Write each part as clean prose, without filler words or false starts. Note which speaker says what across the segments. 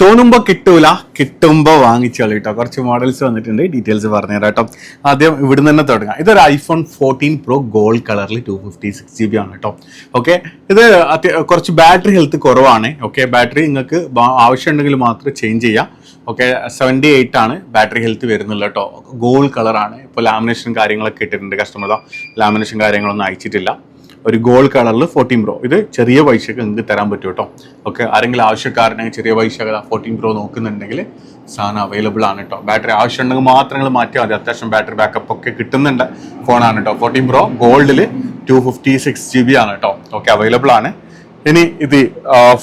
Speaker 1: തോന്നുമ്പോൾ കിട്ടൂല, കിട്ടുമ്പോൾ വാങ്ങിച്ചോളൂ കേട്ടോ. കുറച്ച് മോഡൽസ് വന്നിട്ടുണ്ട്, ഡീറ്റെയിൽസ് പറഞ്ഞുതരാം കേട്ടോ. ആദ്യം ഇവിടുന്ന് തന്നെ തുടങ്ങാം. ഇതൊരു iPhone 14 Pro ഗോൾഡ് കളറിൽ 256 GB ആണ് കേട്ടോ. ഓക്കെ, ഇത് കുറച്ച് ബാറ്ററി ഹെൽത്ത് കുറവാണ്. ഓക്കെ, ബാറ്ററി നിങ്ങൾക്ക് ആവശ്യമുണ്ടെങ്കിൽ മാത്രം ചേഞ്ച് ചെയ്യാം. ഓക്കെ, 78 ആണ് ബാറ്ററി ഹെൽത്ത് വരുന്നുള്ളൂ കേട്ടോ. ഗോൾഡ് കളറാണ്. ഇപ്പോൾ ലാമിനേഷൻ കാര്യങ്ങളൊക്കെ ഇട്ടിട്ടുണ്ട് കസ്റ്റമർ. ലാമിനേഷൻ കാര്യങ്ങളൊന്നും അയച്ചിട്ടില്ല. ഒരു ഗോൾഡ് കളറിൽ 14 Pro. ഇത് ചെറിയ പൈസക്ക് നിങ്ങൾക്ക് തരാൻ പറ്റും കേട്ടോ. ഓക്കെ, ആരെങ്കിലും ആവശ്യക്കാരനെ ചെറിയ പൈസ 14 Pro നോക്കുന്നുണ്ടെങ്കിൽ സാധനം അവൈലബിൾ ആണ് കേട്ടോ. ബാറ്ററി ആവശ്യമുണ്ടെങ്കിൽ മാത്രം നിങ്ങൾ മാറ്റിയാൽ മതി. അത്യാവശ്യം ബാറ്ററി ബാക്കപ്പ് ഒക്കെ കിട്ടുന്നുണ്ട് ഫോണാണ് കേട്ടോ. 14 Pro ഗോൾഡിൽ 256 GB ആണ് കേട്ടോ. ഓക്കെ, അവൈലബിൾ ആണ്. ഇനി ഇത്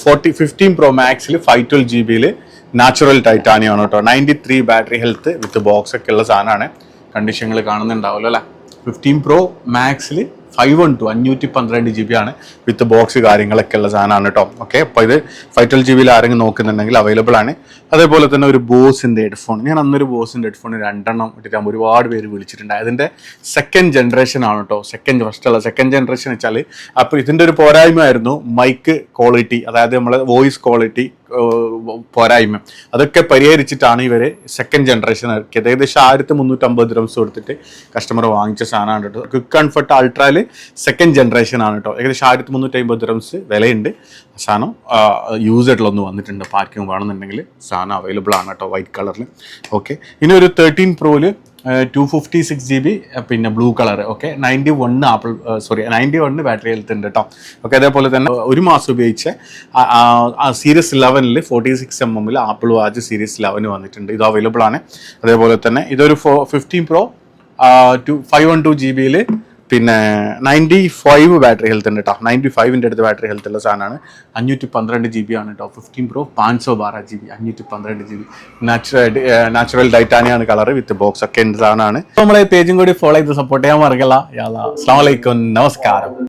Speaker 1: 15 Pro Maxൽ 512 GB നാച്ചുറൽ ടൈറ്റാനിയം ആണ് കേട്ടോ. 93 ബാറ്ററി ഹെൽത്ത് വിത്ത് ബോക്സ് ഒക്കെ ഉള്ള സാധനമാണ്. കണ്ടീഷനുകൾ കാണുന്നുണ്ടാവുമല്ലോ അല്ലേ. 15 Pro Maxൽ 512 GB ആണ് വിത്ത് ബോക്സ് കാര്യങ്ങളൊക്കെ ഉള്ള സാധനമാണ് കേട്ടോ. ഓക്കെ, അപ്പോൾ ഇത് 512 GB ആരെങ്കിലും നോക്കുന്നുണ്ടെങ്കിൽ അവൈലബിൾ ആണ്. അതേപോലെ തന്നെ ഒരു ബോസിൻ്റെ ഹെഡ്ഫോൺ, ഞാൻ അന്നൊരു ബോസിൻ്റെ ഹെഡ്ഫോൺ 2 ഇട്ടിട്ടാകുമ്പോൾ ഒരുപാട് പേര് വിളിച്ചിട്ടുണ്ട്. അതിൻ്റെ സെക്കൻഡ് ജനറേഷൻ ആണ് കേട്ടോ. സെക്കൻഡ് ജനറേഷൻ വെച്ചാൽ അപ്പോൾ ഇതിൻ്റെ ഒരു പോരായ്മയായിരുന്നു മൈക്ക് ക്വാളിറ്റി, അതായത് നമ്മളെ വോയിസ് ക്വാളിറ്റി പോരായ്മ. അതൊക്കെ പരിഹരിച്ചിട്ടാണ് ഇവർ സെക്കൻഡ് ജനറേഷൻ ഇറക്കിയത്. ഏകദേശം 1350 dirhams കൊടുത്തിട്ട് കസ്റ്റമർ വാങ്ങിച്ച സാധനമാണ് കേട്ടോ. ക്വിക്ക് കംഫർട്ട് അൾട്രയിൽ സെക്കൻഡ് ജനറേഷൻ ആണ് കേട്ടോ. ഏകദേശം 1350 dirhams വിലയുണ്ട്. സാധനം യൂസ് ആയിട്ടുള്ളൊന്ന് വന്നിട്ടുണ്ട്. പാർക്കിംഗ് വേണമെന്നുണ്ടെങ്കിൽ സാധനം അവൈലബിൾ ആണ് കേട്ടോ, വൈറ്റ് കളറിൽ. ഓക്കെ, ഇനി ഒരു 13 Proയിൽ 256 GB പിന്നെ blue colour. Okay, 91 battery health ഉണ്ട് കേട്ടോ. ഓക്കെ, അതേപോലെ തന്നെ ഒരു മാസം ഉപയോഗിച്ച സീരീസ് 11ൽ 46mm ആപ്പിൾ വാച്ച് സീരീസ് 11 വന്നിട്ടുണ്ട്. ഇത് അവൈലബിൾ ആണ്. അതേപോലെ തന്നെ ഇതൊരു 15 Pro 512 GB പിന്നെ 95 ബാറ്ററി ഹെൽത്ത് ഉണ്ട് കേട്ടോ. 95ൻ്റെ അടുത്ത് ബാറ്ററി ഹെൽത്ത് ഉള്ള സാധനമാണ്. 512 GB ആണ് കേട്ടോ. 15 Pro 512 GB 512 GB നാച്ചുറൽ ടൈറ്റാനിയാണ് കളർ വിത്ത് ബോക്സ് ഒക്കെ ഉണ്ട് സാധനമാണ്. നമ്മളെ പേജും കൂടി ഫോളോ ചെയ്ത് സപ്പോർട്ട് ചെയ്യാൻ മറക്കല്ല. അസ്സലാമു അലൈക്കും, നമസ്കാരം.